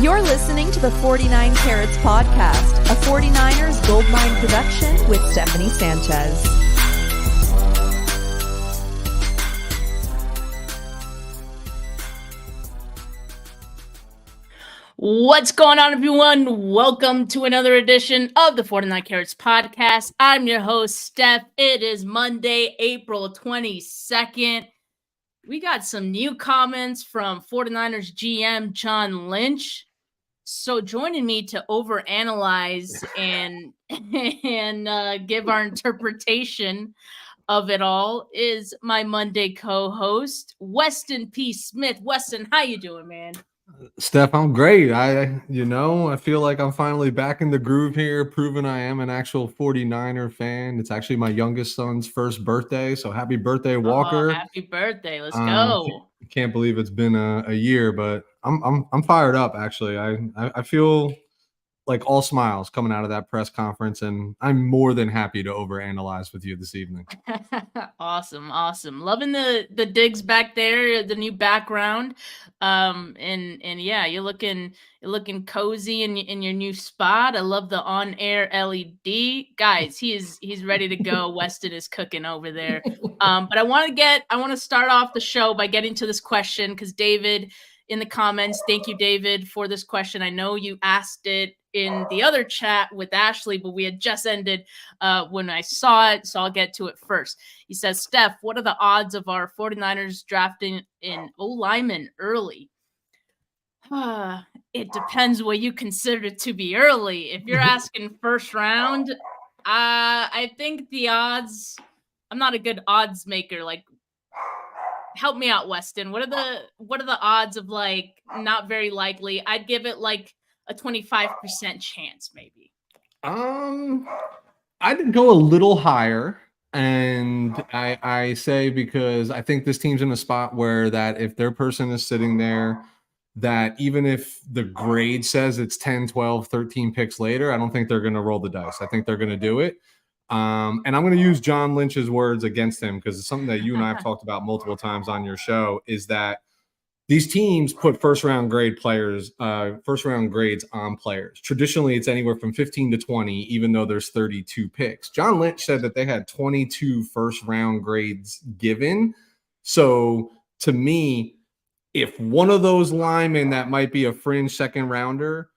You're listening to the 49 Carats podcast, a 49ers Goldmine production with Stephanie Sanchez. What's going on, everyone? Welcome to another edition of the 49 Carats podcast. I'm your host, Steph. It is Monday, April 22nd. We got some new comments from 49ers GM John Lynch. So joining me to overanalyze and give our interpretation of it all is my Monday co-host, Weston P. Smith. Weston, how you doing, man? Steph, I'm great. I feel like I'm finally back in the groove here, proving I am an actual 49er fan. It's actually my youngest son's first birthday, so happy birthday, Walker. Oh, happy birthday. Let's go. Can't believe it's been a year, but I'm fired up actually. I feel like all smiles coming out of that press conference, and I'm more than happy to overanalyze with you this evening. Awesome. Loving the digs back there, the new background. And yeah, you're looking cozy in your new spot. I love the on-air LED. Guys, he's ready to go. Weston is cooking over there. But I want to start off the show by getting to this question because David in the comments, thank you, David, for this question. I know you asked it in the other chat with Ashley, but we had just ended when I saw it, so I'll get to it first. He says, Steph, what are the odds of our 49ers drafting an O-lineman early? It depends what you consider to be early. If you're asking first round, I think the odds, I'm not a good odds maker. Like, help me out, Weston. What are the odds of like not very likely? I'd give it like a 25% chance, maybe. I'd go a little higher, and I say because I think this team's in a spot where that if their person is sitting there, that even if the grade says it's 10, 12, 13 picks later, I don't think they're going to roll the dice. I think they're going to do it. And I'm going to use John Lynch's words against him because it's something that you and I have talked about multiple times on your show, is that these teams put first round grades on players. Traditionally, it's anywhere from 15 to 20, even though there's 32 picks. John Lynch said that they had 22 first round grades given. So to me, if one of those linemen that might be a fringe second rounder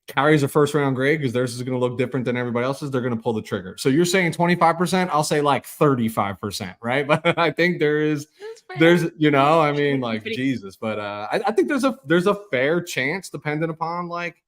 carries a first round grade because theirs is going to look different than everybody else's, they're going to pull the trigger. So you're saying 25%, I'll say like 35%, right? But I think there's Jesus. But I think there's a fair chance, depending upon like,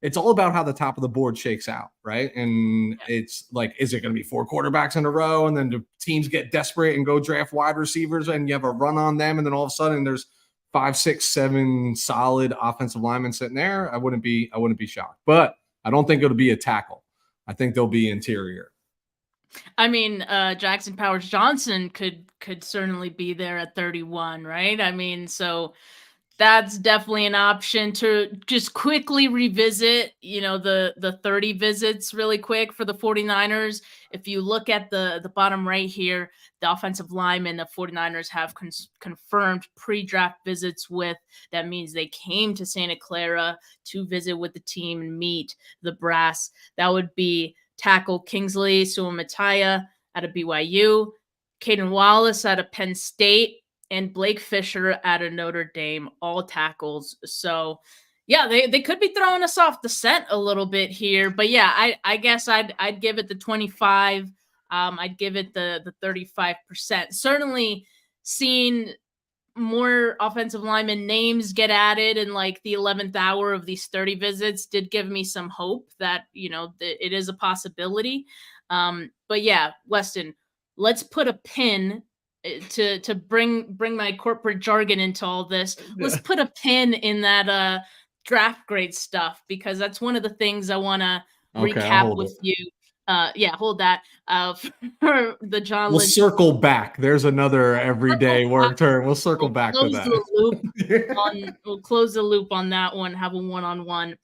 it's all about how the top of the board shakes out, right? And it's like, is it going to be 4 quarterbacks in a row, and then the teams get desperate and go draft wide receivers, and you have a run on them, and then all of a sudden there's 5, 6, 7 solid offensive linemen sitting there? I wouldn't be shocked, but I don't think it'll be a tackle. I think they'll be interior. I mean, Jackson Powers Johnson could certainly be there at 31, right? I mean, so that's definitely an option to just quickly revisit, the 30 visits really quick for the 49ers. If you look at the bottom right here, the offensive linemen the 49ers have confirmed pre-draft visits with. That means they came to Santa Clara to visit with the team and meet the brass. That would be tackle Kingsley Suamataia out of BYU, Caden Wallace out of Penn State, and Blake Fisher out of Notre Dame, all tackles. So, yeah, they could be throwing us off the scent a little bit here. But, yeah, I guess I'd give it the 25. I'd give it the 35%. Certainly seeing more offensive lineman names get added in like the 11th hour of these 30 visits did give me some hope that, it is a possibility. But, yeah, Weston, let's put a pin to bring my corporate jargon into all this. Let's put a pin in that draft grade stuff, because that's one of the things I want to recap with you. Hold that for the John Lynch. We'll circle back. There's another everyday work term. We'll circle back to that. We'll close the loop on that one, have a one-on-one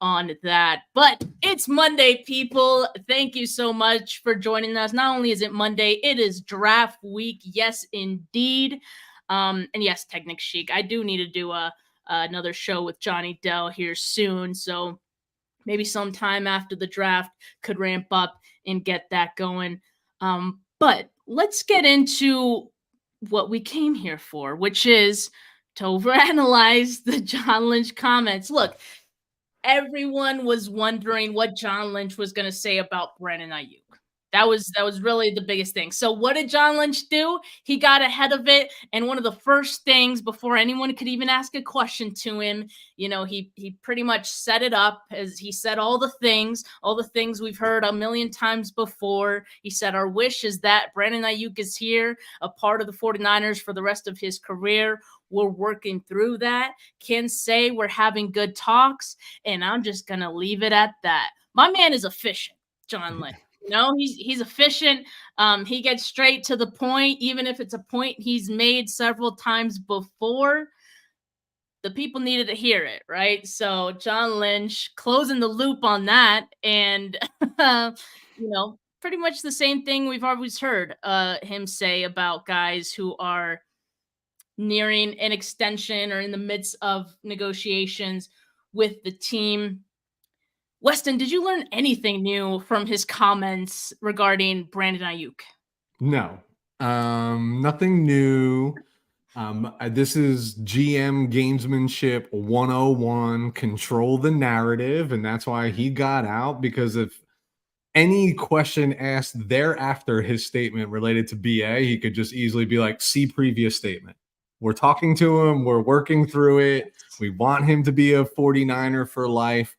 on that. But it's Monday, people. Thank you so much for joining us. Not only is it Monday, it is draft week. Yes, indeed. And yes, Technic Chic, I do need to do a another show with Johnny Dell here soon. So maybe sometime after the draft could ramp up and get that going. But let's get into what we came here for, which is to overanalyze the John Lynch comments. Look, everyone was wondering what John Lynch was going to say about Brandon Aiyuk. That was really the biggest thing. So what did John Lynch do? He got ahead of it, and one of the first things before anyone could even ask a question to him, he pretty much set it up as he said all the things we've heard a million times before. He said our wish is that Brandon Aiyuk is here, a part of the 49ers for the rest of his career. We're working through that. Can say we're having good talks, and I'm just going to leave it at that. My man is efficient, John Lynch. He's efficient. He gets straight to the point, even if it's a point he's made several times before. The people needed to hear it, right? So John Lynch closing the loop on that, and pretty much the same thing we've always heard him say about guys who are nearing an extension or in the midst of negotiations with the team. Weston, did you learn anything new from his comments regarding Brandon Aiyuk? No, nothing new. This is GM gamesmanship 101, control the narrative. And that's why he got out, because if any question asked thereafter his statement related to BA, he could just easily be like, see previous statement. We're talking to him. We're working through it. We want him to be a 49er for life.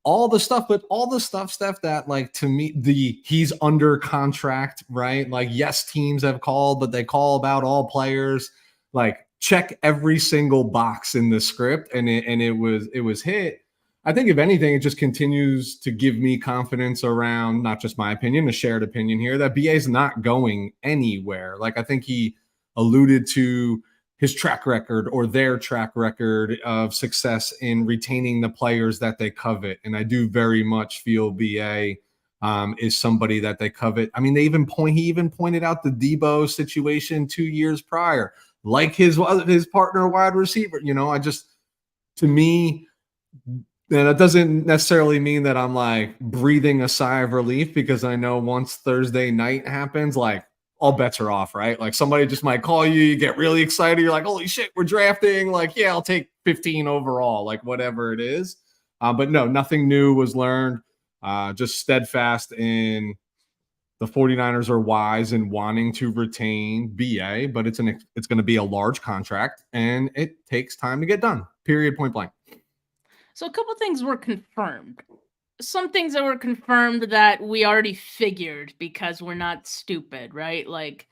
All the stuff, Steph, that like to me, he's under contract, right? Like, yes, teams have called, but they call about all players. Like, check every single box in the script, and it was hit. I think if anything, it just continues to give me confidence around not just my opinion, a shared opinion here, that BA is not going anywhere. Like, I think he alluded to his track record or their track record of success in retaining the players that they covet. And I do very much feel BA is somebody that they covet. I mean, he even pointed out the Debo situation 2 years prior, like his partner wide receiver. To me, and that doesn't necessarily mean that I'm like breathing a sigh of relief, because I know once Thursday night happens, like, all bets are off, right? Like, somebody just might call you, you get really excited. You're like, holy shit, we're drafting. Like, yeah, I'll take 15 overall, like whatever it is. But no, nothing new was learned. Just steadfast in the 49ers are wise in wanting to retain BA, but it's going to be a large contract and it takes time to get done. Period. Point blank. So a couple things were confirmed. Some things that were confirmed that we already figured because we're not stupid, right? Like,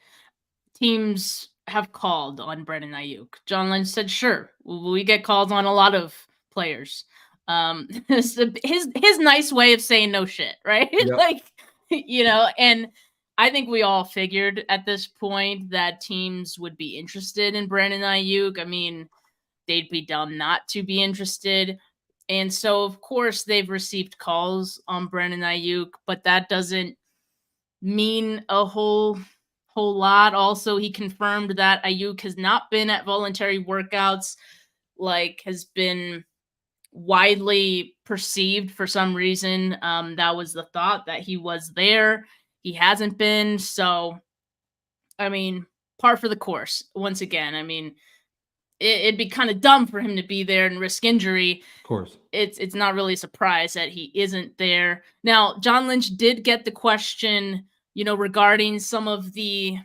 teams have called on Brandon Aiyuk. John Lynch said, sure, we get called on a lot of players. His nice way of saying no shit, right? Yep. And I think we all figured at this point that teams would be interested in Brandon Aiyuk. I mean, they'd be dumb not to be interested. And so, of course, they've received calls on Brandon Aiyuk, but that doesn't mean a whole lot. Also, he confirmed that Aiyuk has not been at voluntary workouts, like has been widely perceived for some reason. That was the thought, that he was there. He hasn't been. So, I mean, par for the course. Once again, I mean, it'd be kind of dumb for him to be there and risk injury. Of course. It's not really a surprise that he isn't there. Now, John Lynch did get the question, regarding some of the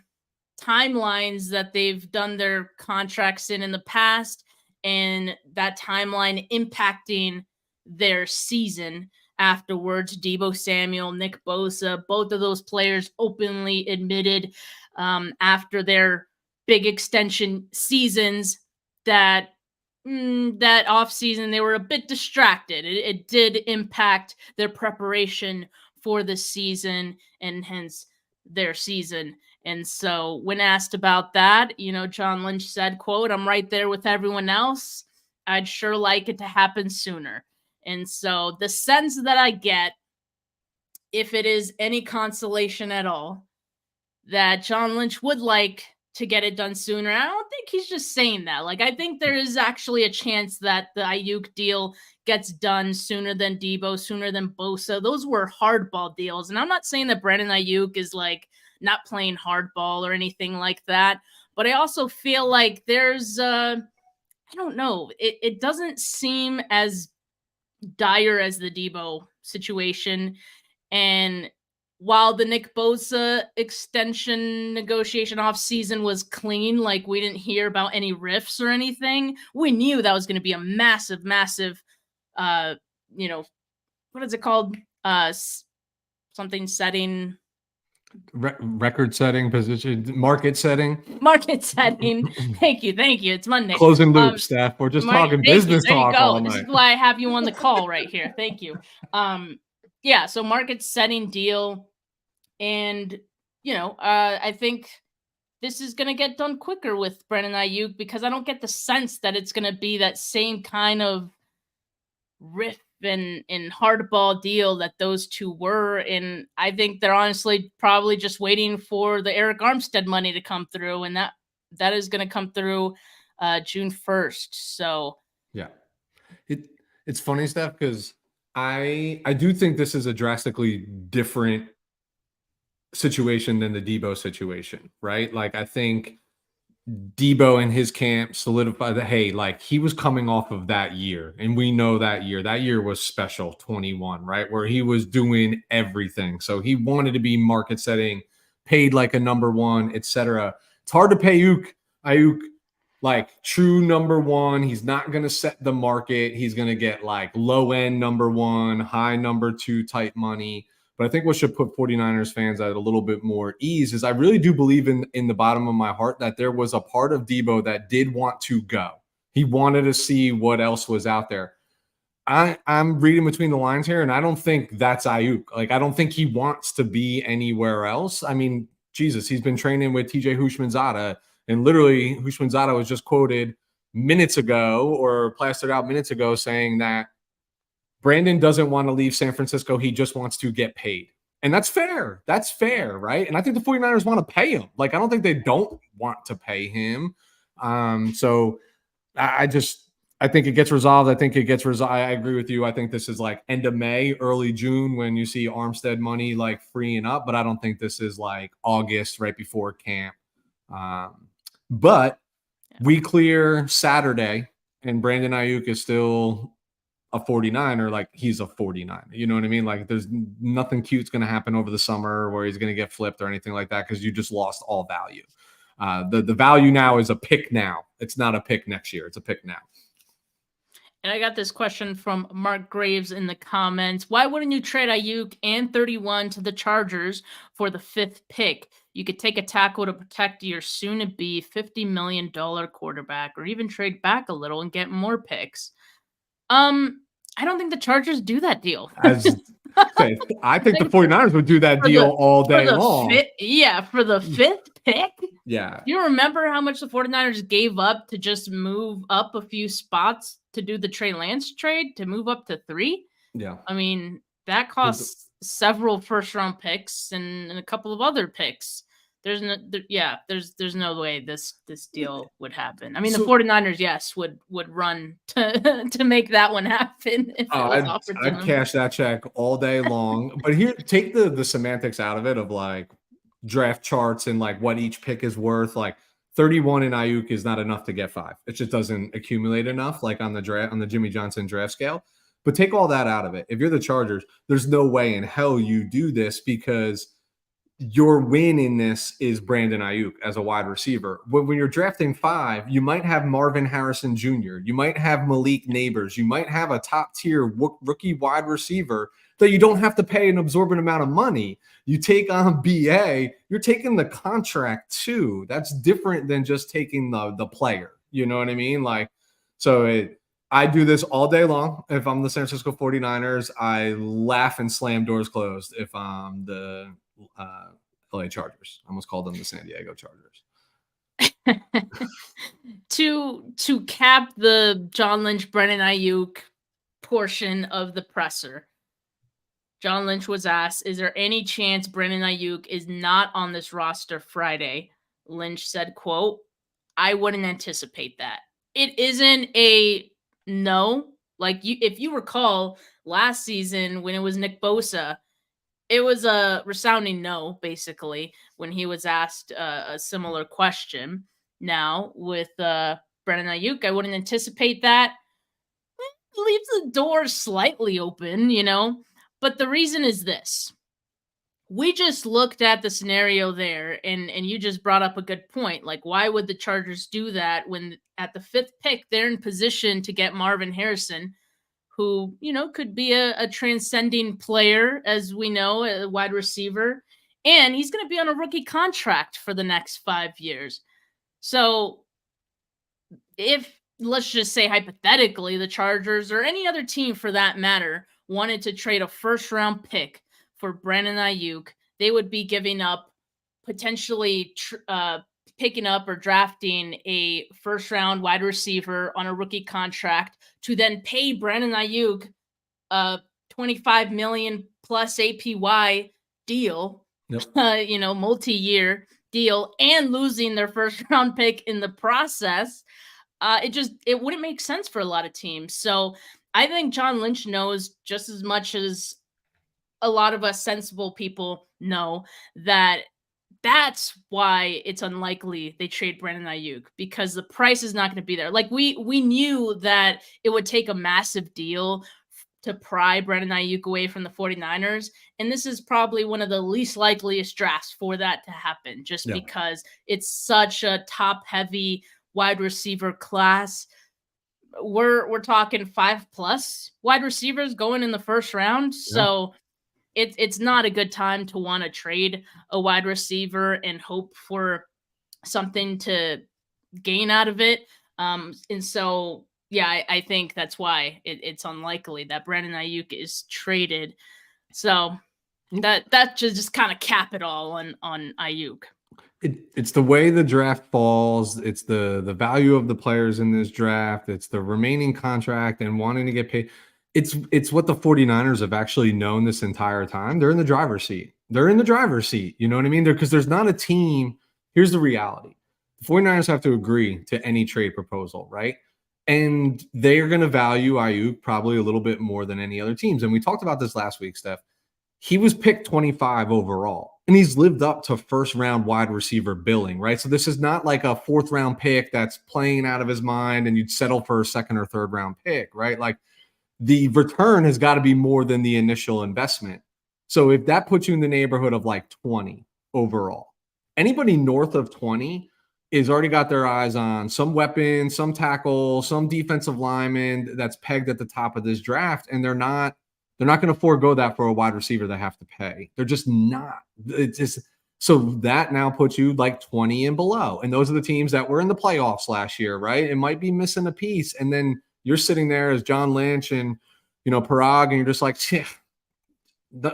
timelines that they've done their contracts in the past, and that timeline impacting their season afterwards. Deebo Samuel, Nick Bosa, both of those players openly admitted after their big extension seasons that offseason they were a bit distracted. It did impact their preparation for the season and hence their season. And so when asked about that, John Lynch said, quote, "I'm right there with everyone else. I'd sure like it to happen sooner." And so the sense that I get, if it is any consolation at all, that John Lynch would like to get it done sooner. I don't think he's just saying that. Like, I think there is actually a chance that the Aiyuk deal gets done sooner than Debo, sooner than Bosa. Those were hardball deals. And I'm not saying that Brandon Aiyuk is like not playing hardball or anything like that. But I also feel like there's, I don't know, it doesn't seem as dire as the Debo situation. And while the Nick Bosa extension negotiation offseason was clean, like we didn't hear about any rifts or anything, we knew that was going to be a massive, massive, you know, what is it called? Something setting. Record setting, position, market setting. Market setting. Thank you. It's Monday. Closing loop, Steph. We're just talking business talk all night. This is why I have you on the call right here. Thank you. Yeah, so market setting deal. And, I think this is going to get done quicker with Brandon Aiyuk because I don't get the sense that it's going to be that same kind of riff and hardball deal that those two were. And I think they're honestly probably just waiting for the Eric Armstead money to come through. And that is going to come through June 1st. So, yeah, it's funny, Steph, because I do think this is a drastically different situation than the Debo situation, right? Like, I think Debo and his camp solidified that, hey, like he was coming off of that year. And we know that year was special, 21, right? Where he was doing everything. So he wanted to be market setting, paid like a number one, etc. It's hard to pay Aiyuk like true number one. He's not going to set the market. He's going to get like low end number one, high number two type money. But I think what should put 49ers fans at a little bit more ease is I really do believe in the bottom of my heart that there was a part of Debo that did want to go. He wanted to see what else was out there. I'm reading between the lines here, and I don't think that's Aiyuk. Like, I don't think he wants to be anywhere else. I mean, Jesus, he's been training with TJ Houshmandzadeh, and literally Houshmandzadeh was just quoted minutes ago or plastered out minutes ago saying that Brandon doesn't want to leave San Francisco. He just wants to get paid. And that's fair. That's fair, right? And I think the 49ers want to pay him. Like, I don't think they don't want to pay him. So I think it gets resolved. I agree with you. I think this is like end of May, early June when you see Armstead money like freeing up. But I don't think this is like August right before camp. But we clear Saturday and Brandon Aiyuk is still a 49er, like he's a 49er. You know what I mean? Like, there's nothing cute's going to happen over the summer where he's going to get flipped or anything like that because you just lost all value. The value now is a pick now. It's not a pick next year. It's a pick now. And I got this question from Mark Graves in the comments. Why wouldn't you trade Aiyuk and 31 to the Chargers for the 5th pick? You could take a tackle to protect your soon-to-be $50 million quarterback, or even trade back a little and get more picks. I don't think the Chargers do that deal. I think the 49ers would do that deal all day long. For the 5th pick. Yeah. You remember how much the 49ers gave up to just move up a few spots to do the Trey Lance trade to move up to 3? Yeah. I mean, that costs several first-round picks and a couple of other picks. There's no way this deal would happen. I mean, the 49ers, yes, would run to make that one happen. I'd cash that check all day long. But here, take the semantics out of it of like draft charts and like what each pick is worth. Like 31 in Aiyuk is not enough to get 5. It just doesn't accumulate enough, like on the Jimmy Johnson draft scale. But take all that out of it. If you're the Chargers, there's no way in hell you do this because your win in this is Brandon Aiyuk as a wide receiver. When you're drafting 5, you might have Marvin Harrison Jr., you might have Malik Neighbors, you might have a top-tier rookie wide receiver that you don't have to pay an absorbent amount of money. You take on BA, you're taking the contract too. That's different than just taking the player. You know what I mean? Like, I do this all day long. If I'm the San Francisco 49ers, I laugh and slam doors closed if I'm the LA Chargers. I almost called them the San Diego Chargers. To cap the John Lynch, Brandon Aiyuk portion of the presser, John Lynch was asked, is there any chance Brandon Aiyuk is not on this roster Friday? Lynch said, quote, "I wouldn't anticipate that." It isn't a no. Like, if you recall last season when it was Nick Bosa, it was a resounding no, basically, when he was asked a similar question. Now, with Brandon Aiyuk, I wouldn't anticipate that. Leaves the door slightly open, but the reason is this. We just looked at the scenario there, and you just brought up a good point. Like, why would the Chargers do that when at the 5th pick they're in position to get Marvin Harrison, who could be a transcending player, as we know, a wide receiver, and he's going to be on a rookie contract for the next 5 years. So, if, let's just say hypothetically, the Chargers or any other team for that matter wanted to trade a first-round pick for Brandon Aiyuk, they would be giving up potentially picking up or drafting a first-round wide receiver on a rookie contract to then pay Brandon Aiyuk a $25 million plus APY deal, multi-year deal, and losing their first-round pick in the process. It wouldn't make sense for a lot of teams. So I think John Lynch knows just as much as a lot of us sensible people know that that's why it's unlikely they trade Brandon Aiyuk, because the price is not going to be there. Like, we knew that it would take a massive deal to pry Brandon Aiyuk away from the 49ers. And this is probably one of the least likeliest drafts for that to happen, just because it's such a top-heavy wide receiver class. We're talking 5+ wide receivers going in the first round. So it's not a good time to want to trade a wide receiver and hope for something to gain out of it. And so, I think that's why it's unlikely that Brandon Aiyuk is traded. So that just kind of cap it all on Aiyuk. It's the way the draft falls. It's the value of the players in this draft. It's the remaining contract and wanting to get paid. It's what the 49ers have actually known this entire time. They're in the driver's seat. You know what I mean? Because there's not a team. Here's the reality. The 49ers have to agree to any trade proposal, right? And they are going to value Aiyuk probably a little bit more than any other teams. And we talked about this last week, Steph. He was picked 25 overall, and he's lived up to first-round wide receiver billing, right? So this is not like a fourth-round pick that's playing out of his mind and you'd settle for a second or third-round pick, right? Like, the return has got to be more than the initial investment. So if that puts you in the neighborhood of like 20 overall, anybody north of 20 is already got their eyes on some weapon, some tackle, some defensive lineman that's pegged at the top of this draft, and they're not going to forego that for a wide receiver they have to pay. They're just not. It's just, so that now puts you like 20 and below. And those are the teams that were in the playoffs last year, right? It might be missing a piece. And then you're sitting there as John Lynch and, Parag, and you're just like,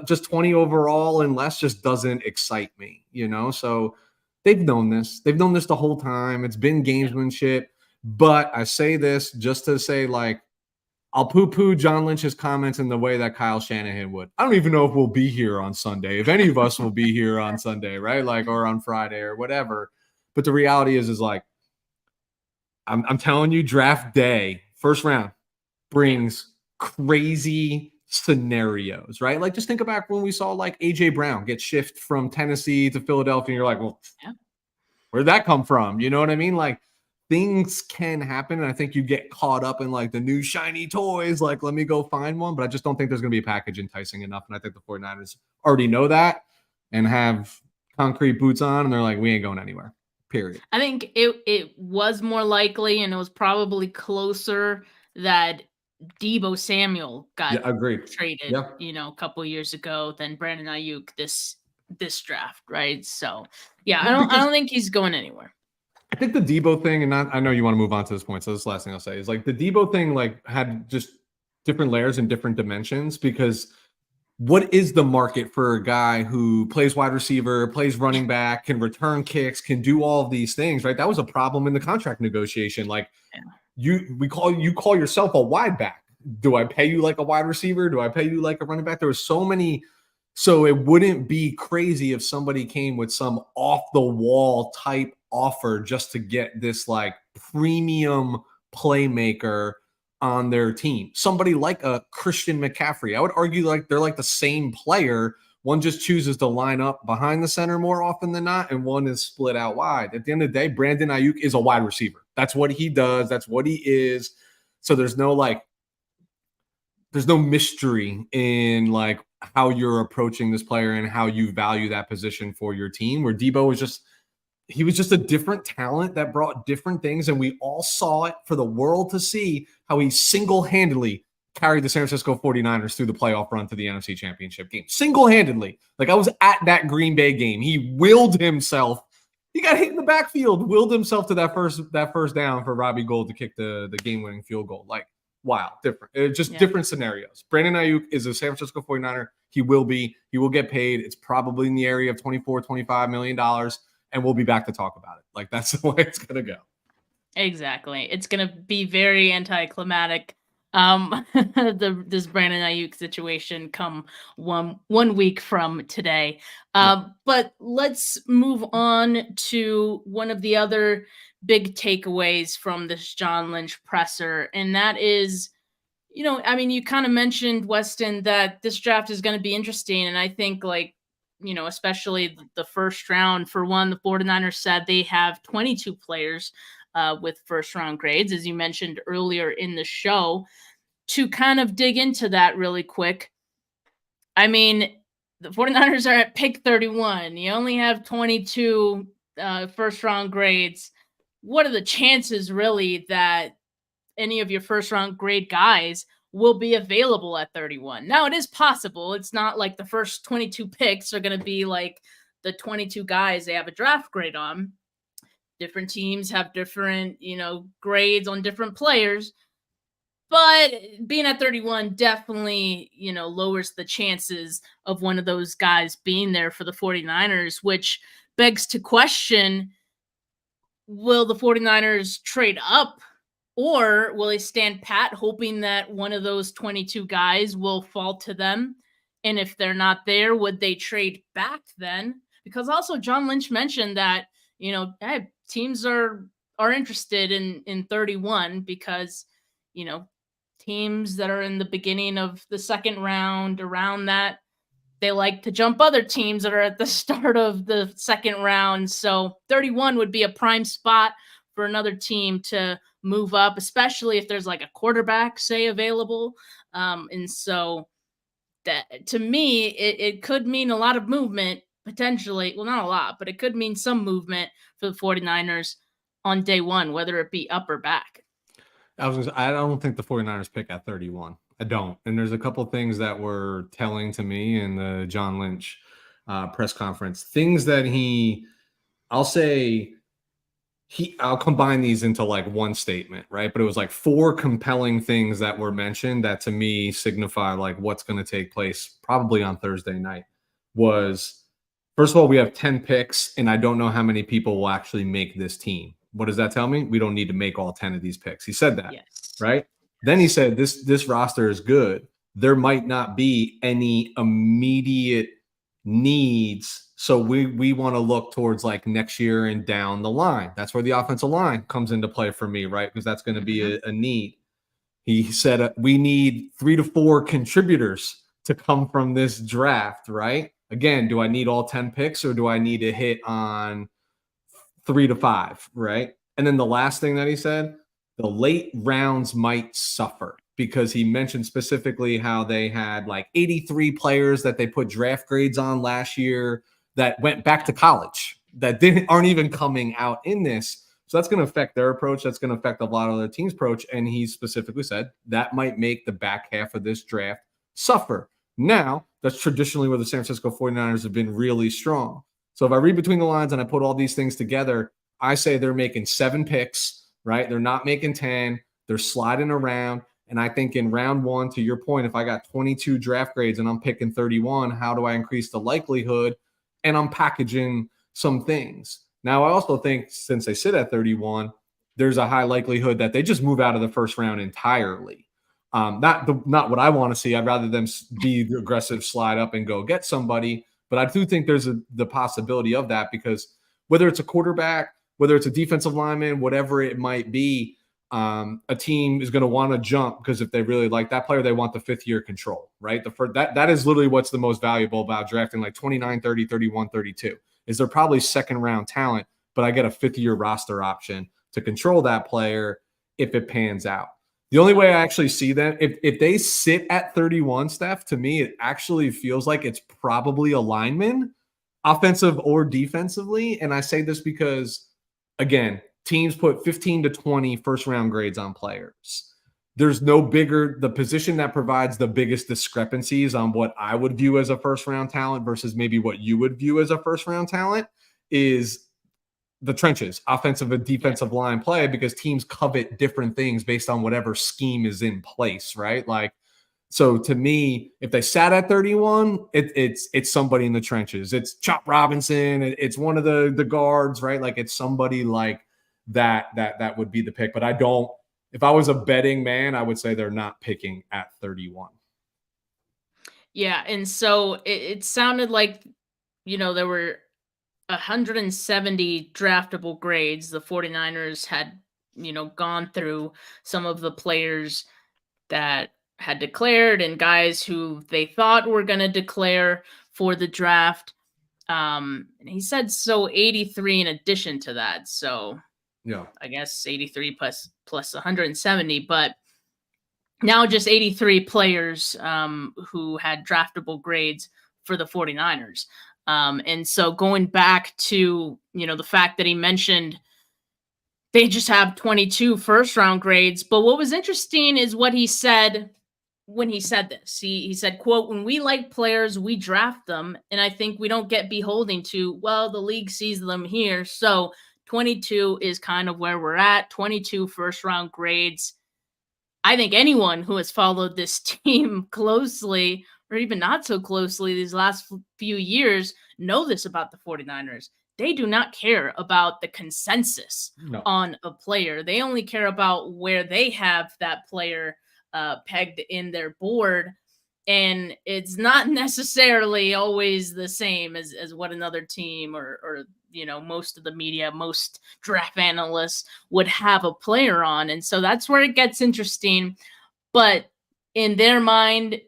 just 20 overall and less just doesn't excite me, So they've known this. They've known this the whole time. It's been gamesmanship. But I say this just to say, like, I'll poo-poo John Lynch's comments in the way that Kyle Shanahan would. I don't even know if we'll be here on Sunday, if any of us will be here on Sunday, right? Like, or on Friday or whatever. But the reality is like, I'm telling you, draft day, first round, brings crazy scenarios, right? Like, just think about when we saw like AJ Brown get shipped from Tennessee to Philadelphia, and you're like, well, where'd that come from? You know what I mean? Like, things can happen, and I think you get caught up in like the new shiny toys, like, let me go find one, but I just don't think there's going to be a package enticing enough, and I think the 49ers already know that and have concrete boots on, and they're like, we ain't going anywhere, period. I think it was more likely, and it was probably closer, that Deebo Samuel got traded, a couple years ago than Brandon Aiyuk this draft, right? So, I don't think he's going anywhere. I think the Deebo thing, and I know you want to move on to this point, so this is the last thing I'll say, is like the Deebo thing like had just different layers and different dimensions, because what is the market for a guy who plays wide receiver, plays running back, can return kicks, can do all of these things, right? That was a problem in the contract negotiation. Like, you call yourself a wide back. Do I pay you like a wide receiver? Do I pay you like a running back? There was so many. So it wouldn't be crazy if somebody came with some off the wall type offer just to get this like premium playmaker on their team. Somebody like a Christian McCaffrey. I would argue like they're like the same player. One just chooses to line up behind the center more often than not, and one is split out wide. At the end of the day, Brandon Aiyuk is a wide receiver. That's what he does. That's what he is. So there's no mystery in like how you're approaching this player and how you value that position for your team. Where Debo was just a different talent that brought different things, and we all saw it for the world to see how he single-handedly carried the San Francisco 49ers through the playoff run to the NFC Championship game. Single-handedly. Like, I was at that Green Bay game. He willed himself. He got hit in the backfield, willed himself to that first down for Robbie Gould to kick the game-winning field goal. Like, wow, different. Different scenarios. Brandon Aiyuk is a San Francisco 49er. He will get paid. It's probably in the area of $24-25 million. And we'll be back to talk about it. Like, that's the way it's going to go. Exactly. It's going to be very anticlimactic. This Brandon Aiyuk situation come one week from today. But let's move on to one of the other big takeaways from this John Lynch presser. And that is, you kind of mentioned, Weston, that this draft is going to be interesting. And I think especially the first round, for one, the 49ers said they have 22 players with first round grades, as you mentioned earlier in the show. To kind of dig into that really quick, I mean, the 49ers are at pick 31. You only have 22 first round grades. What are the chances really that any of your first round grade guys will be available at 31? Now, it is possible. It's not like the first 22 picks are going to be like the 22 guys they have a draft grade on. Different teams have different, grades on different players. But being at 31 definitely, lowers the chances of one of those guys being there for the 49ers, which begs to question, will the 49ers trade up? Or will they stand pat, hoping that one of those 22 guys will fall to them? And if they're not there, would they trade back then? Because also John Lynch mentioned that, teams are interested in 31 because, teams that are in the beginning of the second round, around that, they like to jump other teams that are at the start of the second round. So 31 would be a prime spot for another team to move up, especially if there's like a quarterback, say, available. And so that, to me, it could mean a lot of movement, potentially. Well, not a lot, but it could mean some movement for the 49ers on day one, whether it be up or back. I don't think the 49ers pick at 31. I don't. And there's a couple things that were telling to me in the John Lynch press conference. Things that I'll combine these into like one statement, right? But it was like 4 compelling things that were mentioned that to me signify like what's going to take place probably on Thursday night. Was, first of all, we have 10 picks, and I don't know how many people will actually make this team. What does that tell me? We don't need to make all 10 of these picks. He said that, yes. Right? Then he said this roster is good. There might not be any immediate needs. So we want to look towards like next year and down the line. That's where the offensive line comes into play for me, right? Because that's going to be a need. He said we need 3 to 4 contributors to come from this draft, right? Again, do I need all 10 picks, or do I need to hit on 3 to 5, right? And then the last thing that he said, the late rounds might suffer, because he mentioned specifically how they had like 83 players that they put draft grades on last year that went back to college that aren't even coming out in this. So that's going to affect their approach. That's going to affect a lot of the team's approach. And he specifically said that might make the back half of this draft suffer. Now, that's traditionally where the San Francisco 49ers have been really strong. So if I read between the lines and I put all these things together, I say they're making 7 picks, right? They're not making 10. They're sliding around. And I think in round 1, to your point, if I got 22 draft grades and I'm picking 31, how do I increase the likelihood? And I'm packaging some things. Now, I also think since they sit at 31, there's a high likelihood that they just move out of the first round entirely. Not what I want to see. I'd rather them be the aggressive, slide up and go get somebody. But I do think there's the possibility of that, because whether it's a quarterback, whether it's a defensive lineman, whatever it might be, a team is going to want to jump because if they really like that player, they want the 5th-year control, right? That is literally what's the most valuable about drafting like 29, 30, 31, 32 is they're probably second-round talent, but I get a 5th-year roster option to control that player if it pans out. The only way I actually see them, if they sit at 31, Steph, to me, it actually feels like it's probably a lineman, offensive or defensively. And I say this because, again, teams put 15 to 20 first-round grades on players. There's no bigger – the position that provides the biggest discrepancies on what I would view as a first-round talent versus maybe what you would view as a first-round talent is – the trenches, offensive and defensive line play, because teams covet different things based on whatever scheme is in place, right? Like, so to me, if they sat at 31, it's somebody in the trenches. It's Chop Robinson. It's one of the guards, right? Like it's somebody like that would be the pick. But I don't. If I was a betting man, I would say they're not picking at 31. Yeah, and so it sounded like there were 170 draftable grades. The 49ers had, gone through some of the players that had declared and guys who they thought were going to declare for the draft. And he said, so 83 in addition to that. So yeah, I guess 83 plus 170, but now just 83 players who had draftable grades for the 49ers. And so going back to, the fact that he mentioned they just have 22 first-round grades. But what was interesting is what he said when he said this. He said, quote, when we like players, we draft them. And I think we don't get beholden to, well, the league sees them here. So 22 is kind of where we're at, 22 first-round grades. I think anyone who has followed this team closely or even not so closely these last few years know this about the 49ers. They do not care about the consensus on a player. They only care about where they have that player pegged in their board. And it's not necessarily always the same as what another team or most of the media, most draft analysts would have a player on. And so that's where it gets interesting. But in their mind,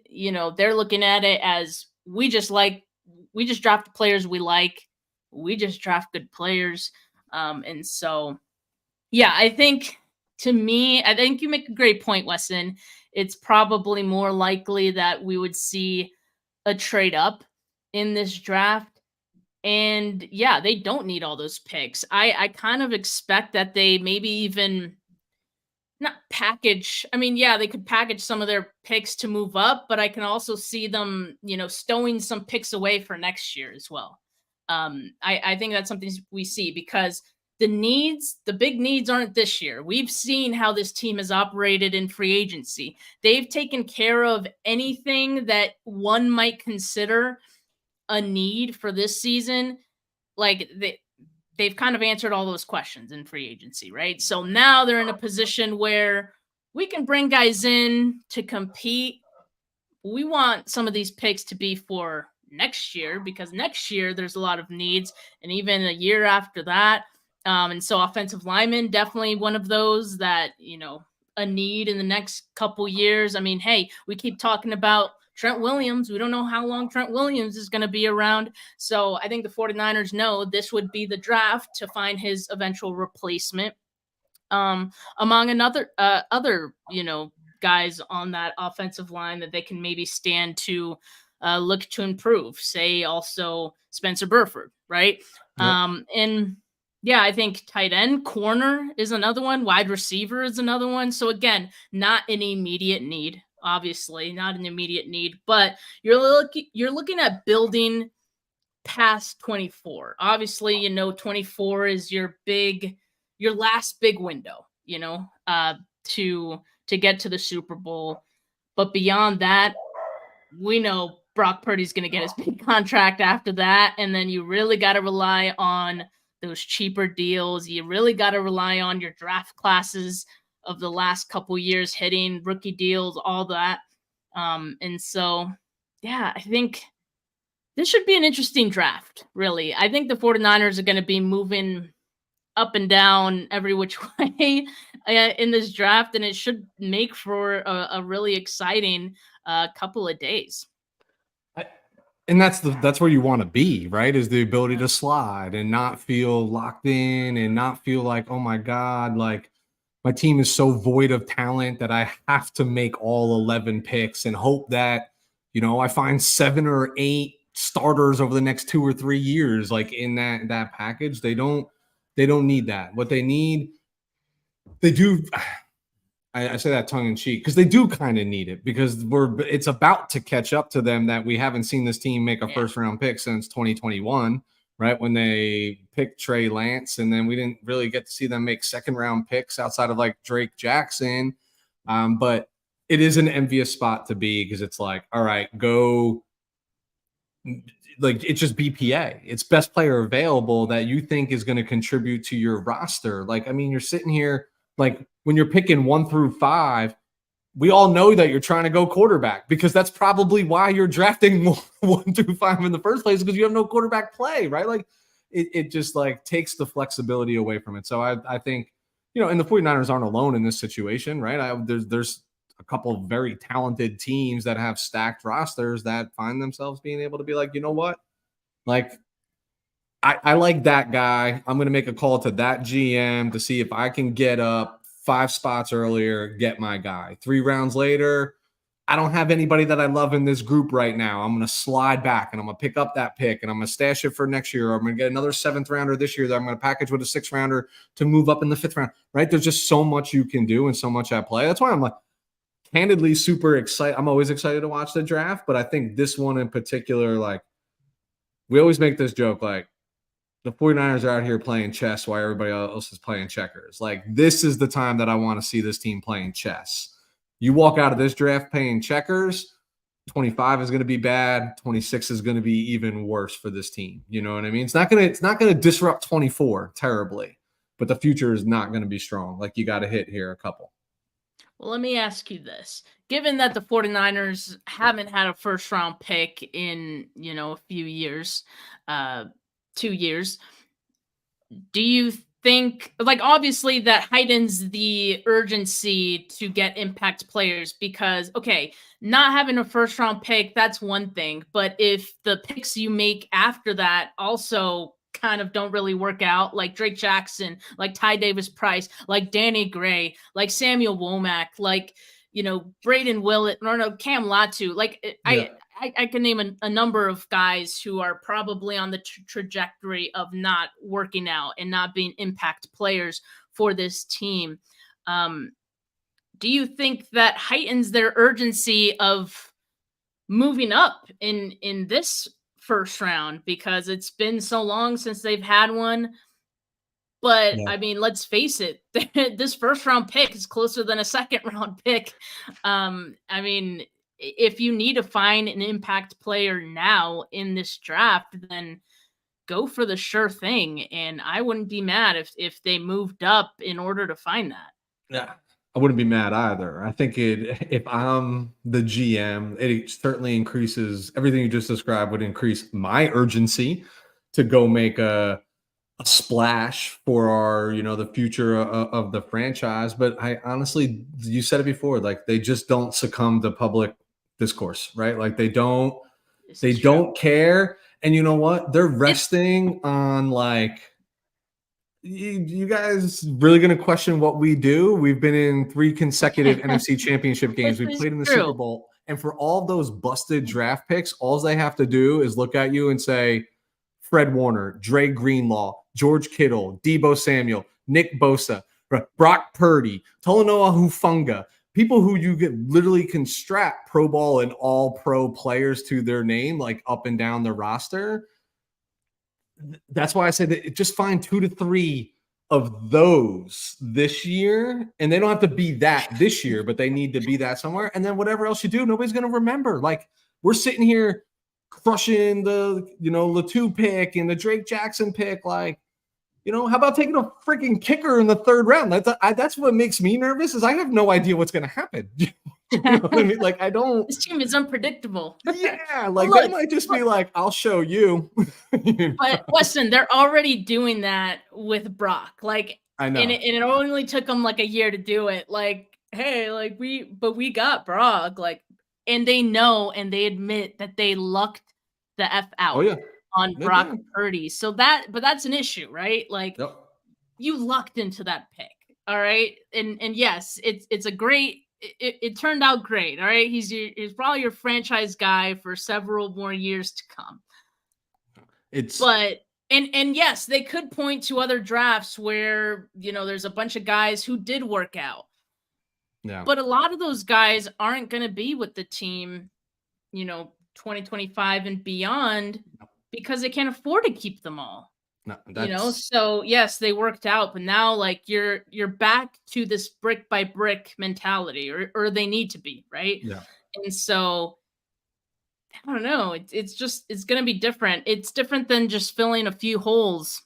they're looking at it as we just draft the players we like. We just draft good players. And so, yeah, I think you make a great point, Weston. It's probably more likely that we would see a trade up in this draft. And yeah, they don't need all those picks. I kind of expect that they maybe even not package. I mean, yeah, they could package some of their picks to move up, but I can also see them, stowing some picks away for next year as well. I think that's something we see because the big needs aren't this year. We've seen how this team has operated in free agency. They've taken care of anything that one might consider a need for this season. Like they've kind of answered all those questions in free agency, right? So now they're in a position where we can bring guys in to compete. We want some of these picks to be for next year because next year there's a lot of needs and even a year after that. And so offensive linemen, definitely one of those that, a need in the next couple years. I mean, hey, we keep talking about Trent Williams. We don't know how long Trent Williams is going to be around. So I think the 49ers know this would be the draft to find his eventual replacement. Among other, guys on that offensive line that they can maybe stand to look to improve. Say also Spencer Burford, right? Yep. And yeah, I think tight end, corner is another one. Wide receiver is another one. So again, not an immediate need. Obviously, not an immediate need, but you're looking at building past 24. Obviously, 24 is your last big window, to get to the Super Bowl. But beyond that, we know Brock Purdy's going to get his big contract after that, and then you really got to rely on those cheaper deals. You really got to rely on your draft classes of the last couple years hitting rookie deals, all that. And so, yeah, I think this should be an interesting draft, really. I think the 49ers are going to be moving up and down every which way in this draft, and it should make for a really exciting couple of days. And that's where you want to be, right? Is the ability to slide and not feel locked in and not feel like, oh my God, like my team is so void of talent that I have to make all 11 picks and hope that, I find 7 or 8 starters over the next 2 or 3 years, like in that package. They don't need that. What they need, they do. I say that tongue in cheek because they do kind of need it, because it's about to catch up to them that we haven't seen this team make a first round pick since 2021, right? When they picked Trey Lance, and then we didn't really get to see them make second round picks outside of like Drake Jackson. But it is an envious spot to be, because it's like, all right, go. Like, it's just BPA. It's best player available that you think is going to contribute to your roster. Like, I mean, you're sitting here, like, when you're picking 1 through 5, we all know that you're trying to go quarterback, because that's probably why you're drafting 1 through 5 in the first place, because you have no quarterback play, right? Like, it just like takes the flexibility away from it. So I think, and the 49ers aren't alone in this situation, right? There's a couple of very talented teams that have stacked rosters that find themselves being able to be like, you know what? Like, I like that guy. I'm going to make a call to that GM to see if I can get up 5 spots earlier, get my guy. 3 rounds later, I don't have anybody that I love in this group right now. I'm going to slide back and I'm going to pick up that pick and I'm going to stash it for next year. Or I'm going to get another 7th rounder this year that I'm going to package with a 6th rounder to move up in the 5th round, right? There's just so much you can do and so much at play. That's why I'm like, candidly, super excited. I'm always excited to watch the draft, but I think this one in particular, like, we always make this joke, like, the 49ers are out here playing chess while everybody else is playing checkers. Like, this is the time that I want to see this team playing chess. You walk out of this draft playing checkers, 25 is going to be bad. 26 is going to be even worse for this team. You know what I mean? It's not going to disrupt 24 terribly, but the future is not going to be strong. Like, you got to hit here a couple. Well, let me ask you this. Given that the 49ers haven't had a first round pick in, a few years, 2 years, do you think, like, obviously that heightens the urgency to get impact players, because, okay, not having a first round pick, that's one thing. But if the picks you make after that also kind of don't really work out, like Drake Jackson, like Ty Davis Price, like Danny Gray, like Samuel Womack, like, Braden Willett, no, Cam Latu, like, Yeah. I can name a number of guys who are probably on the trajectory of not working out and not being impact players for this team. Do you think that heightens their urgency of moving up in this first round, because it's been so long since they've had one? But Yeah. I mean, let's face it, this first round pick is closer than a second round pick. I mean, if you need to find an impact player now in this draft, then go for the sure thing. And I wouldn't be mad if they moved up in order to find that. Yeah. I wouldn't be mad either. I think if I'm the GM, it certainly increases everything you just described, would increase my urgency to go make a splash for our, the future of the franchise. But I honestly, you said it before, like, they just don't succumb to public discourse, right? Like, they don't care. And you know what? They're resting on, like, you guys really going to question what we do? We've been in 3 consecutive NFC championship games. We played in the Super Bowl. And for all those busted draft picks, all they have to do is look at you and say, Fred Warner, Dre Greenlaw, George Kittle, Deebo Samuel, Nick Bosa, Brock Purdy, Talanoa Hufanga, people who you literally can strap Pro Bowl and all pro players to their name, like up and down the roster. That's why I say that just find 2 to 3 of those this year, and they don't have to be that this year, but they need to be that somewhere. And then whatever else you do, nobody's going to remember. Like, we're sitting here crushing the, Latu pick and the Drake Jackson pick. Like, how about taking a freaking kicker in the 3rd round? That's what makes me nervous, is I have no idea what's going to happen. You know what I mean? Like, I don't. This team is unpredictable. Yeah, like Look, they might just be like, "I'll show you." but Weston, they're already doing that with Brock. Like, I and know. it only took them like a year to do it. Like, hey, like we got Brock. Like, and they know and they admit that they lucked the F Oh out yeah, on they Brock did. Purdy. But that's an issue, right? Like, Yep. you lucked into that pick. All right. And yes, it's a great it turned out great. All right. He's probably your franchise guy for several more years to come. It's But and yes, they could point to other drafts where, there's a bunch of guys who did work out. yeah. But a lot of those guys aren't going to be with the team, 2025 and beyond because they can't afford to keep them all. No, that's So yes, they worked out, but now like you're back to this brick by brick mentality, or they need to be, right? yeah. And so I don't know. It's gonna be different. It's different than just filling a few holes.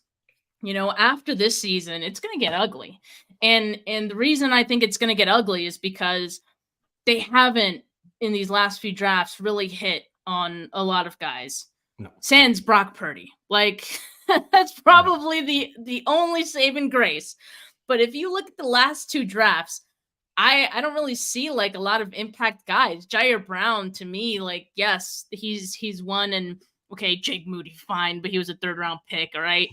After this season, it's gonna get ugly. And the reason I think it's gonna get ugly is because they haven't in these last few drafts really hit on a lot of guys. No. Sans Brock Purdy. Like that's probably the only saving grace. But if you look at the last two drafts, I don't really see like a lot of impact guys. Jair Brown to me, like, yes, he's one, and okay, Jake Moody, fine, but he was a 3rd round pick, all right.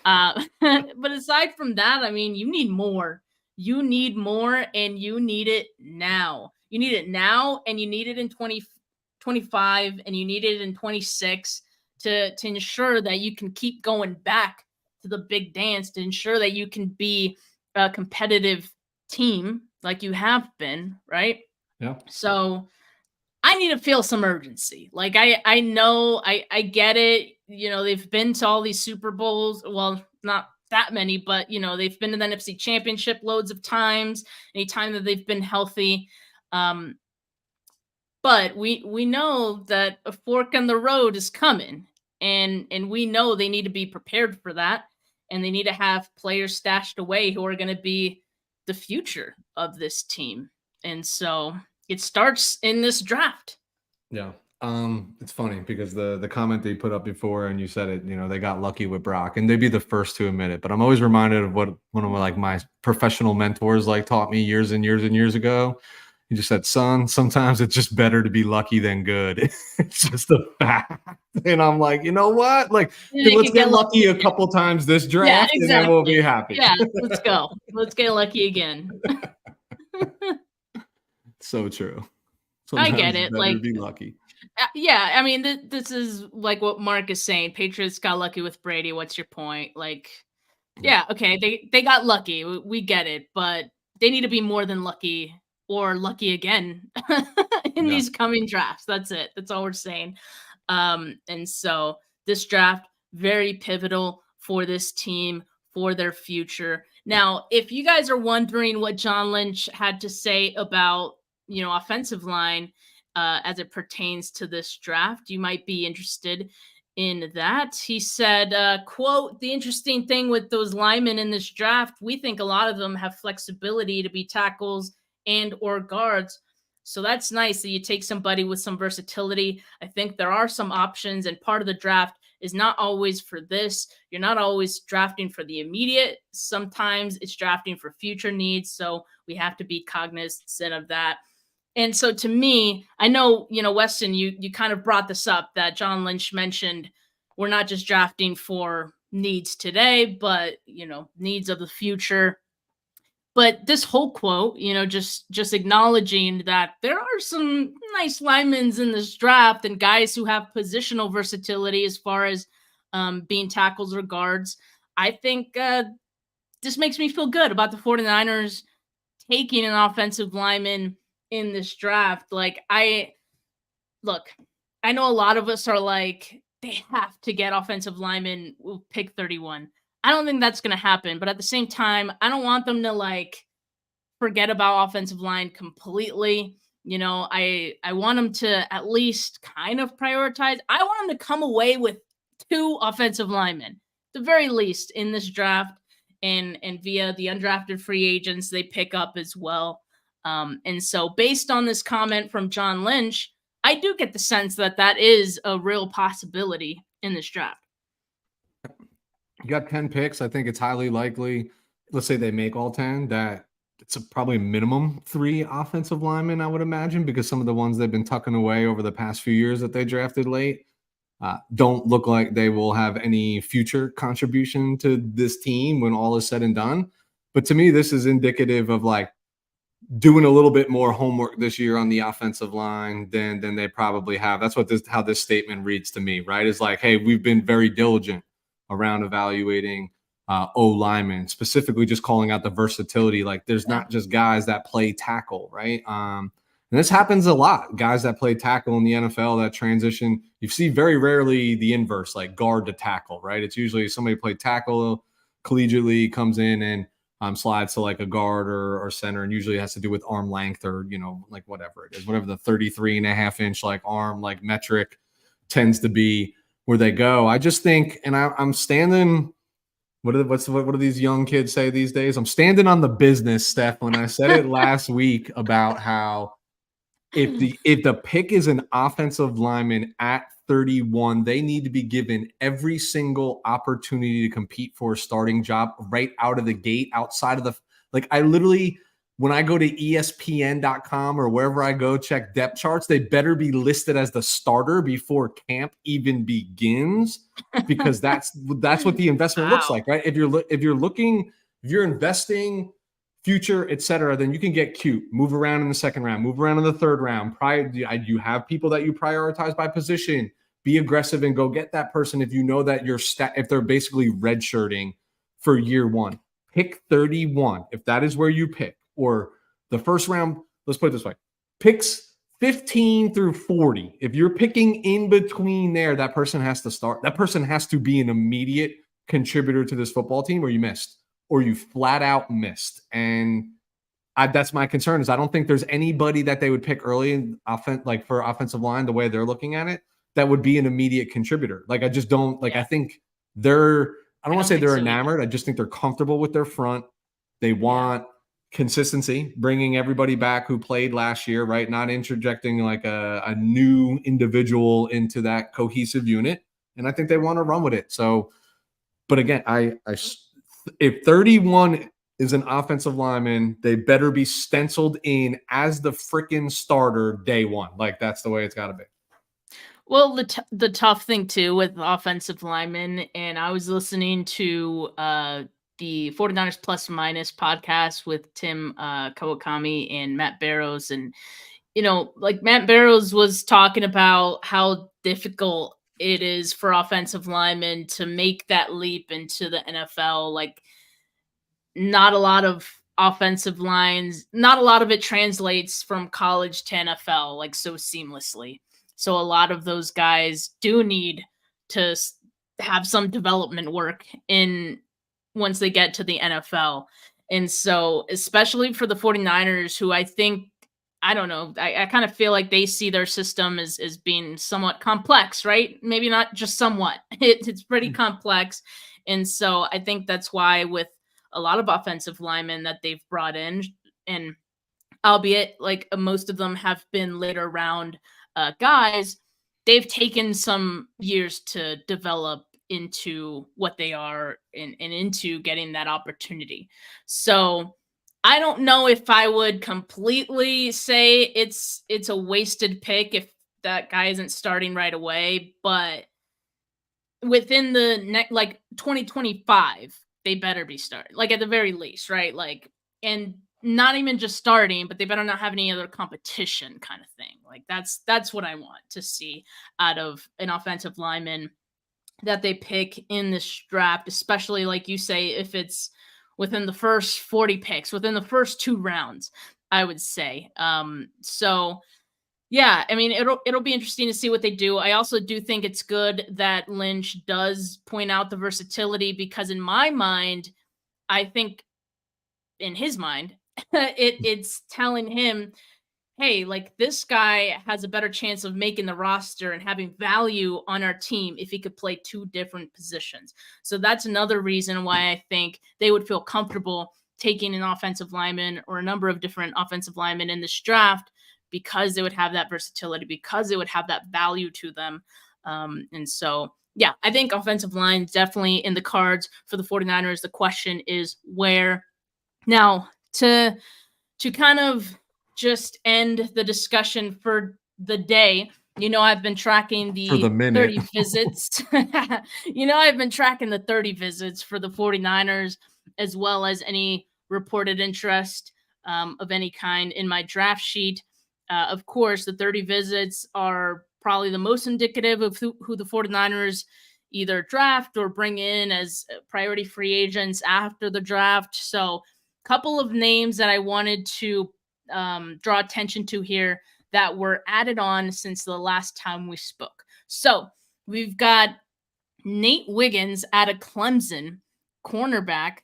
But aside from that, I mean, you need more. You need more, and you need it now. You need it now, and you need it in 2025, and you need it in 26 to ensure that you can keep going back to the big dance, to ensure that you can be a competitive team like you have been, right? Yeah. So I need to feel some urgency. Like I know I get it. They've been to all these Super Bowls. Well, not that many, but they've been to the NFC Championship loads of times, anytime that they've been healthy. But we know that a fork in the road is coming, and we know they need to be prepared for that, and they need to have players stashed away who are going to be the future of this team. And so it starts in this draft. Yeah. It's funny because the comment they put up before, and you said it, they got lucky with Brock, and they'd be the first to admit it. But I'm always reminded of what one of my professional mentors taught me years and years and years ago. He just said, "Son, sometimes it's just better to be lucky than good." It's just a fact. And I'm like, you know what? Like, let's get lucky a couple times this draft, exactly. and then we'll be happy. Yeah, let's go. Let's get lucky again. So true. I get it. Like, to be lucky. Yeah, I mean, this is like what Mark is saying. Patriots got lucky with Brady. What's your point? Like, yeah, okay, they got lucky. We get it, but they need to be more than lucky, or lucky again in these coming drafts. That's it. That's all we're saying. And so this draft, very pivotal for this team, for their future. Now, if you guys are wondering what John Lynch had to say about, offensive line as it pertains to this draft, you might be interested in that. He said, quote, "The interesting thing with those linemen in this draft, we think a lot of them have flexibility to be tackles and or guards. So that's nice that you take somebody with some versatility. I think there are some options, and part of the draft is not always for this. You're not always drafting for the immediate. Sometimes it's drafting for future needs. So we have to be cognizant of that." And so to me, I know, Weston, you kind of brought this up, that John Lynch mentioned we're not just drafting for needs today, but, needs of the future. But this whole quote, just acknowledging that there are some nice linemen in this draft and guys who have positional versatility as far as being tackles or guards. I think this makes me feel good about the 49ers taking an offensive lineman in this draft. Like, I know a lot of us are like, they have to get offensive linemen with pick 31. I don't think that's going to happen, but at the same time, I don't want them to forget about offensive line completely. I want them to at least kind of prioritize. I want them to come away with 2 offensive linemen, at the very least, in this draft, and via the undrafted free agents they pick up as well. And so based on this comment from John Lynch, I do get the sense that that is a real possibility in this draft. You got 10 picks. I think it's highly likely, let's say they make all 10, that it's probably minimum 3 offensive linemen, I would imagine, because some of the ones they've been tucking away over the past few years that they drafted late don't look like they will have any future contribution to this team when all is said and done. But to me, this is indicative of like doing a little bit more homework this year on the offensive line than they probably have. That's what how this statement reads to me, right? Is like, hey, we've been very diligent around evaluating O linemen, specifically just calling out the versatility. Like there's not just guys that play tackle, right? And this happens a lot. Guys that play tackle in the NFL that transition, you see very rarely the inverse, like guard to tackle, right? It's usually somebody played tackle collegiately, comes in and slides to like a guard or center, and usually it has to do with arm length or, like whatever it is, whatever the 33.5-inch like arm like metric tends to be where they go. I just think, and I'm standing. What do these young kids say these days? I'm standing on the business, Steph. When I said it last week about how if the pick is an offensive lineman at 31, they need to be given every single opportunity to compete for a starting job right out of the gate. Outside of I literally, when I go to ESPN.com or wherever I go check depth charts, they better be listed as the starter before camp even begins, because that's what the investment looks like, right? If you're investing future, et cetera, then you can get cute, move around in the second round, move around in the third round. You have people that you prioritize by position, be aggressive and go get that person. If you know that if they're basically redshirting for year one, pick 31. If that is where you pick, or the first round, let's put it this way, picks 15 through 40. If you're picking in between there, that person has to start. That person has to be an immediate contributor to this football team, or you missed, or you flat out missed. And that's my concern, is I don't think there's anybody that they would pick early in for offensive line, the way they're looking at it, that would be an immediate contributor. Like, I just don't I think I don't want to say they're enamored. I just think they're comfortable with their front. They want consistency, bringing everybody back who played last year, right? Not interjecting like a new individual into that cohesive unit. And I think they want to run with it. So, but again, if 31 is an offensive lineman, they better be stenciled in as the freaking starter day one. Like, that's the way it's got to be. Well, the tough thing too with offensive linemen, and I was listening to the 49ers Plus Minus podcast with Tim Kawakami and Matt Barrows, and like Matt Barrows was talking about how difficult it is for offensive linemen to make that leap into the NFL. Like, not a lot of offensive lines, not a lot of it translates from college to NFL like so seamlessly. So a lot of those guys do need to have some development work in once they get to the NFL. And so, especially for the 49ers, who I think, I don't know, I kind of feel like they see their system as being somewhat complex, right? Maybe not just somewhat. It's pretty complex. And so I think that's why with a lot of offensive linemen that they've brought in, and albeit like most of them have been later round guys, they've taken some years to develop into what they are and into getting that opportunity. So I don't know if I would completely say it's a wasted pick if that guy isn't starting right away, but within the next, like 2025, they better be starting, like at the very least, right? Like, and not even just starting, but they better not have any other competition kind of thing. Like that's what I want to see out of an offensive lineman that they pick in this draft, especially like you say, if it's within the first 40 picks, within the first 2 rounds, I would say. So yeah, I mean, it'll be interesting to see what they do. I also do think it's good that Lynch does point out the versatility, because in my mind, I think in his mind, it's telling him, hey, like this guy has a better chance of making the roster and having value on our team if he could play 2 different positions. So that's another reason why I think they would feel comfortable taking an offensive lineman or a number of different offensive linemen in this draft because they would have that versatility, because they would have that value to them. And so, yeah, I think offensive line is definitely in the cards for the 49ers. The question is where. Now, to kind of just end the discussion for the day, I've been tracking For the the minute. 30 visits. I've been tracking the 30 visits for the 49ers, as well as any reported interest of any kind in my draft sheet. Of course, the 30 visits are probably the most indicative of who the 49ers either draft or bring in as priority free agents after the draft. So, couple of names that I wanted to draw attention to here that were added on since the last time we spoke. So we've got Nate Wiggins out of Clemson, cornerback.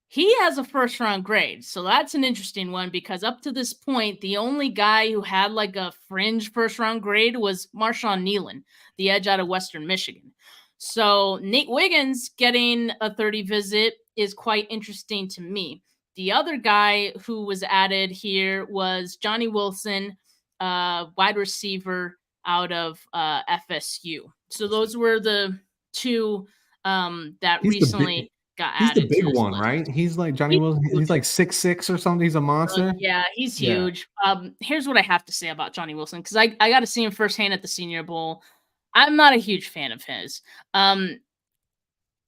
He has a first round grade. So that's an interesting one because up to this point, the only guy who had like a fringe first round grade was Marshawn Nealon, the edge out of Western Michigan. So Nate Wiggins getting a 30 visit is quite interesting to me. The other guy who was added here was Johnny Wilson, wide receiver out of FSU. So those were the two that recently got He's the added big to this one, list. right? He's like Johnny Wilson. He's like 6'6" or something. He's a monster. Yeah, he's Yeah. huge. Here's what I have to say about Johnny Wilson because I got to see him firsthand at the Senior Bowl. I'm not a huge fan of his.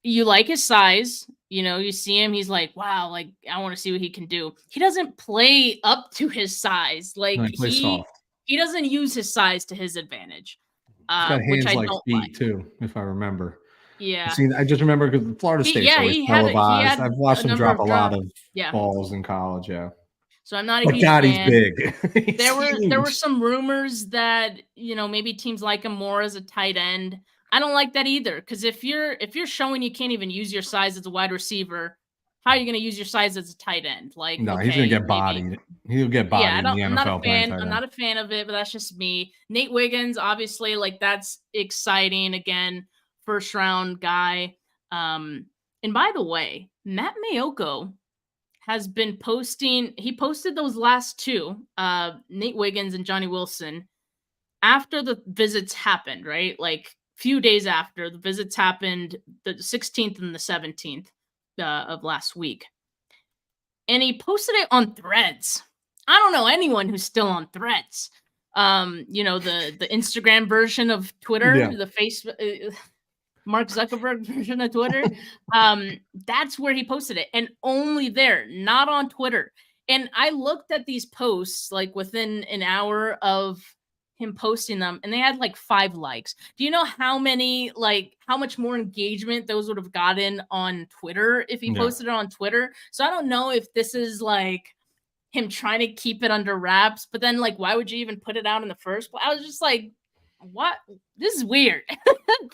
You like his size. You see him, he's like, wow, like I want to see what he can do. He doesn't play up to his size. Like No, he plays soft. he doesn't use his size to his advantage. He's got Which hands I like don't feet like. too, if I remember. Yeah. I just remember because Florida State's always televised. I've watched him drop a lot of balls in college. Yeah. So I'm not a But huge God, fan. he's big. There were some rumors that maybe teams like him more as a tight end. I don't like that either because if you're showing you can't even use your size as a wide receiver, how are you going to use your size as a tight end? Like, no, okay, he's gonna get bodied. He'll get bodied in the I'm not NFL. a fan. I'm not a fan of it, but that's just me. Nate Wiggins, obviously, like that's exciting. Again, first round guy. And by the way, Matt Mayoko has been posting. He posted those last two, Nate Wiggins and Johnny Wilson, after the visits happened, right? Like few days after the visits happened, the 16th and the 17th of last week. And he posted it on Threads. I don't know anyone who's still on Threads. The Instagram version of Twitter, the Facebook, Mark Zuckerberg version of Twitter. That's where he posted it, and only there, not on Twitter. And I looked at these posts like within an hour of him posting them, and they had like 5 likes. Do you know how much more engagement those would have gotten on Twitter if he posted it on Twitter? So I don't know if this is like him trying to keep it under wraps, but then like, why would you even put it out in the first place? I was just like, what? This is weird.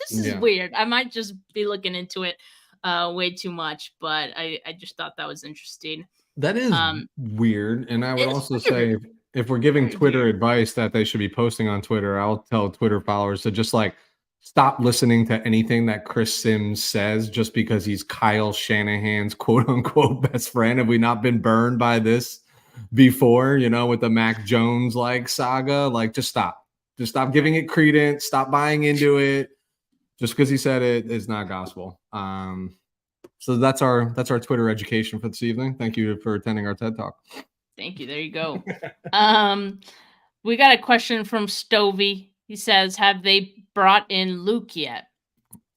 This is weird. I might just be looking into it way too much, but I just thought that was interesting. That is weird. And I would also say if we're giving Twitter advice that they should be posting on Twitter, I'll tell Twitter followers to just like stop listening to anything that Chris Sims says just because he's Kyle Shanahan's quote unquote best friend. Have we not been burned by this before, with the Mac Jones like saga? Like just stop. Just stop giving it credence. Stop buying into it. Just because he said it is not gospel. So that's our Twitter education for this evening. Thank you for attending our TED Talk. Thank you. There you go. We got a question from Stovey. He says, "Have they brought in Luke yet?"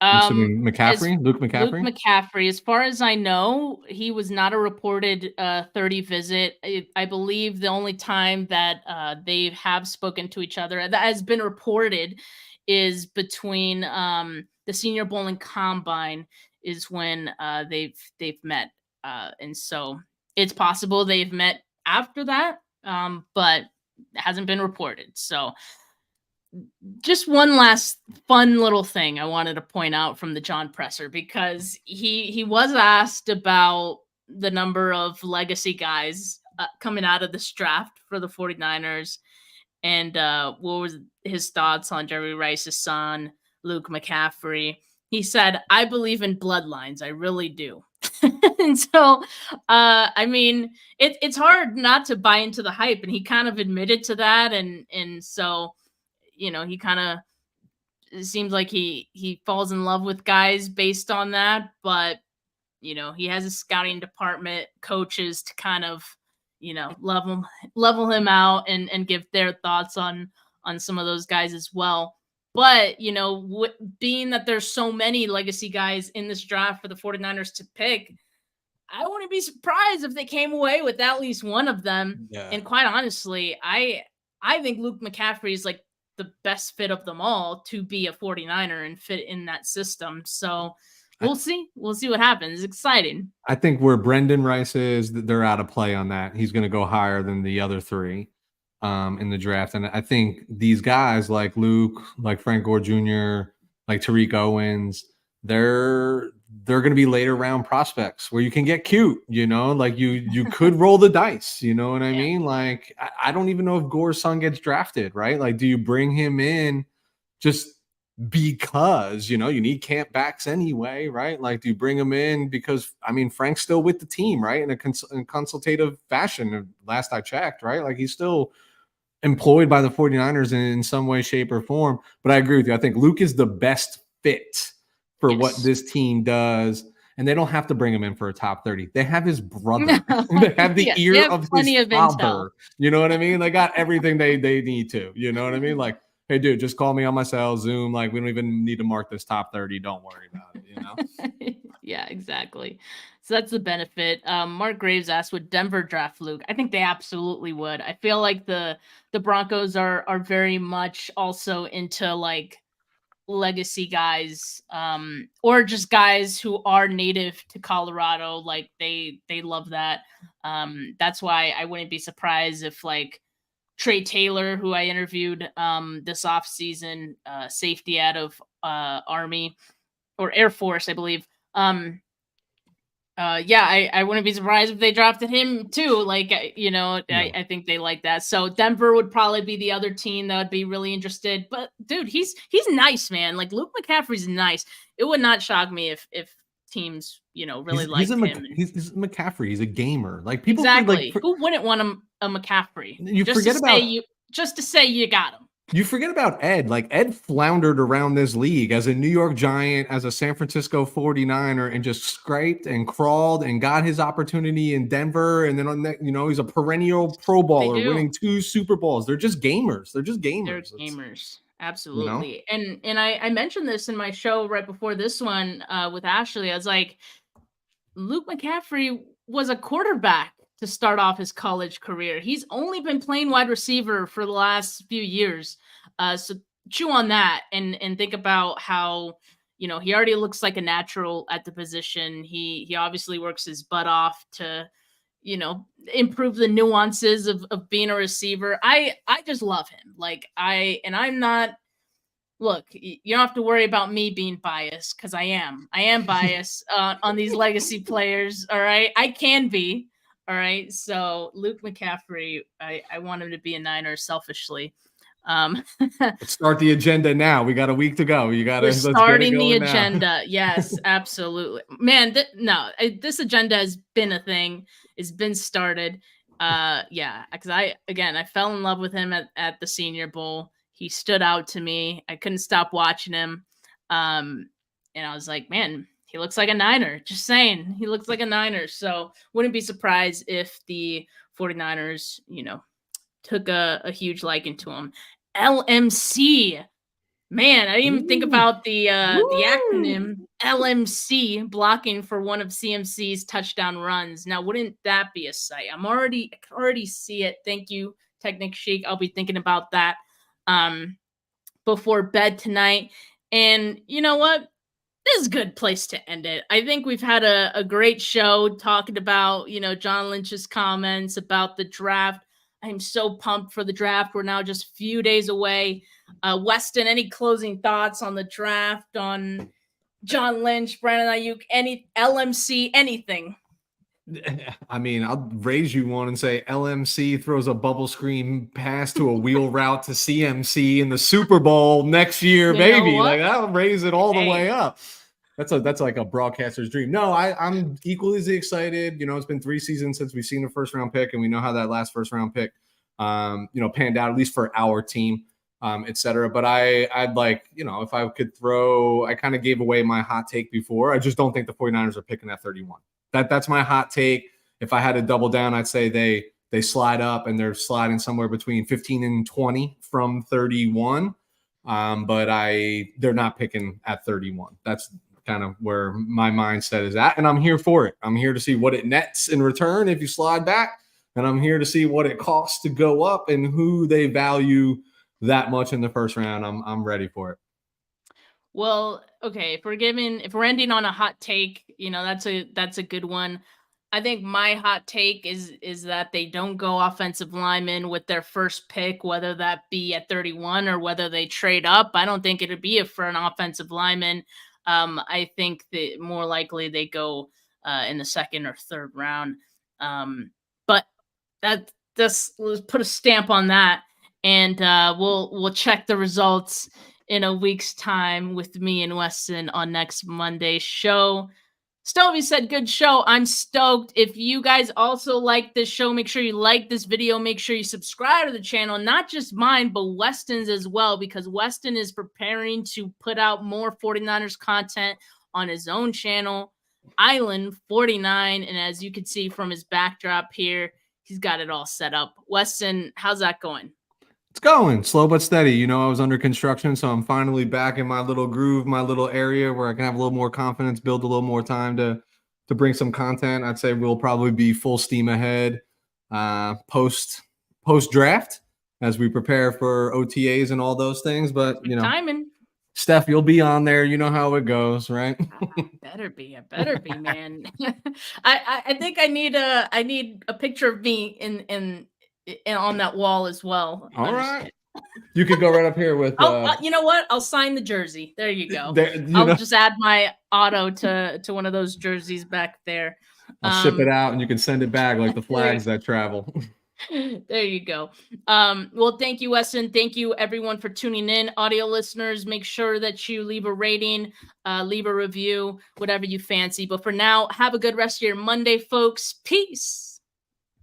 McCaffrey, Luke McCaffrey. Luke McCaffrey. As far as I know, he was not a reported 30 visit. I believe the only time that they have spoken to each other that has been reported is between the Senior Bowl and Combine is when they've met, and so it's possible they've met after that, but it hasn't been reported. So. Just one last fun little thing I wanted to point out from the John Presser, because he was asked about the number of legacy guys coming out of this draft for the 49ers and what was his thoughts on Jerry Rice's son, Luke McCaffrey. he said, "I believe in bloodlines. I really do." And so, I mean, it's hard not to buy into the hype, and he kind of admitted to that, and so, he kind of, it seems like he falls in love with guys based on that, but he has a scouting department, coaches to kind of, level him out and give their thoughts on some of those guys as well. But, being that there's so many legacy guys in this draft for the 49ers to pick, I wouldn't be surprised if they came away with at least one of them. Yeah. And quite honestly, I think Luke McCaffrey is like the best fit of them all to be a 49er and fit in that system. So we'll see. We'll see what happens. It's exciting. I think where Brendan Rice is, they're out of play on that. He's going to go higher than the other three in the draft. And I think these guys like Luke, like Frank Gore Jr., like Tariq Owens, they're going to be later round prospects where you can get cute, like you could roll the dice, you know what I mean? Like, I don't even know if Gore's son gets drafted, right? Like, do you bring him in just because, you need camp backs anyway, right? Like, do you bring him in because, Frank's still with the team, right? In a consultative fashion, last I checked, right? Like, he's still employed by the 49ers in some way, shape, or form. But I agree with you. I think Luke is the best fit for what this team does. And they don't have to bring him in for a top 30. They have his brother. They have the ear of his father. You know what I mean? They got everything they need to. You know what I mean? Like, hey, dude, just call me on my cell, Zoom. Like, we don't even need to mark this top 30. Don't worry about it, Yeah, exactly. So that's the benefit. Mark Graves asked, would Denver draft Luke? I think they absolutely would. I feel like the Broncos are very much also into like legacy guys, or just guys who are native to Colorado. Like they love that. That's why I wouldn't be surprised if like Trey Taylor, who I interviewed this offseason, safety out of Army or Air Force, I believe. I wouldn't be surprised if they drafted him too. Like, I think they like that. So Denver would probably be the other team that would be really interested. But dude, he's nice, man. Like Luke McCaffrey's nice. It would not shock me if teams, really like him. He's McCaffrey. He's a gamer. Like people exactly. Who wouldn't want a McCaffrey? Just to say you got him. You forget about Ed. Like Ed floundered around this league as a New York Giant, as a San Francisco 49er, and just scraped and crawled and got his opportunity in Denver. And then on that, he's a perennial Pro Bowler, winning 2 Super Bowls. They're just gamers. They're gamers. Absolutely. And I mentioned this in my show right before this one with Ashley. I was like, Luke McCaffrey was a quarterback to start off his college career. He's only been playing wide receiver for the last few years. So chew on that and think about how, he already looks like a natural at the position. He obviously works his butt off to, improve the nuances of being a receiver. I just love him. I'm not, look, you don't have to worry about me being biased because I am biased on these legacy players. All right. I can be. All right, so Luke McCaffrey, I want him to be a Niner selfishly. Let's start the agenda now. We got a week to go. We're starting the agenda. Yes, absolutely, man. This agenda has been a thing. It's been started. Because I fell in love with him at the Senior Bowl. He stood out to me. I couldn't stop watching him, and I was like, man. He looks like a Niner. Just saying. He looks like a Niner. So wouldn't be surprised if the 49ers, took a huge liking to him. LMC. Man, I didn't even think about the acronym LMC, blocking for one of CMC's touchdown runs. Now, wouldn't that be a sight? I can already see it. Thank you, Technic Chic. I'll be thinking about that before bed tonight. And you know what? This is a good place to end it. I think we've had a great show talking about, John Lynch's comments about the draft. I'm so pumped for the draft. We're now just a few days away. Weston, any closing thoughts on the draft, on John Lynch, Brandon Aiyuk, any LMC, anything? I'll raise you one and say LMC throws a bubble screen pass to a wheel route to CMC in the Super Bowl next year, baby. Like that'll raise it all the way up. That's like a broadcaster's dream. No, I'm equally as excited. You know, it's been 3 seasons since we've seen the first round pick, and we know how that last first round pick, panned out, at least for our team, et cetera. But I'd like, if I could I kind of gave away my hot take before. I just don't think the 49ers are picking at 31. That's my hot take. If I had to double down, I'd say they slide up and they're sliding somewhere between 15 and 20 from 31. But they're not picking at 31. That's kind of where my mindset is at. And I'm here for it. I'm here to see what it nets in return if you slide back. And I'm here to see what it costs to go up and who they value that much in the first round. I'm ready for it. Well, okay, if we're ending on a hot take, that's a good one. I think my hot take is that they don't go offensive lineman with their first pick, whether that be at 31 or whether they trade up. I don't think it'd be for an offensive lineman. I think that more likely they go in the second or third round. But let's put a stamp on that, and we'll check the results in a week's time with me and Weston on next Monday's show. Stovey said, good show. I'm stoked. If you guys also like this show, make sure you like this video. Make sure you subscribe to the channel, not just mine, but Weston's as well, because Weston is preparing to put out more 49ers content on his own channel, Island 49. And as you can see from his backdrop here, he's got it all set up. Weston, how's that going? It's going slow but steady. I was under construction, so I'm finally back in my little groove, my little area where I can have a little more confidence, build a little more time to bring some content. I'd say we'll probably be full steam ahead post draft as we prepare for OTAs and all those things. But timing. Steph, you'll be on there. You know how it goes, right? I better be, man. I think I need a picture of me in on that wall as well. All right. You could go right up here with you know what? I'll sign the jersey. There you go. I'll just add my auto to one of those jerseys back there. I'll ship it out and you can send it back like the flags that travel. There you go. Well, thank you, Weston. Thank you, everyone, for tuning in. Audio listeners, make sure that you leave a rating, leave a review, whatever you fancy. But for now, have a good rest of your Monday, folks. Peace.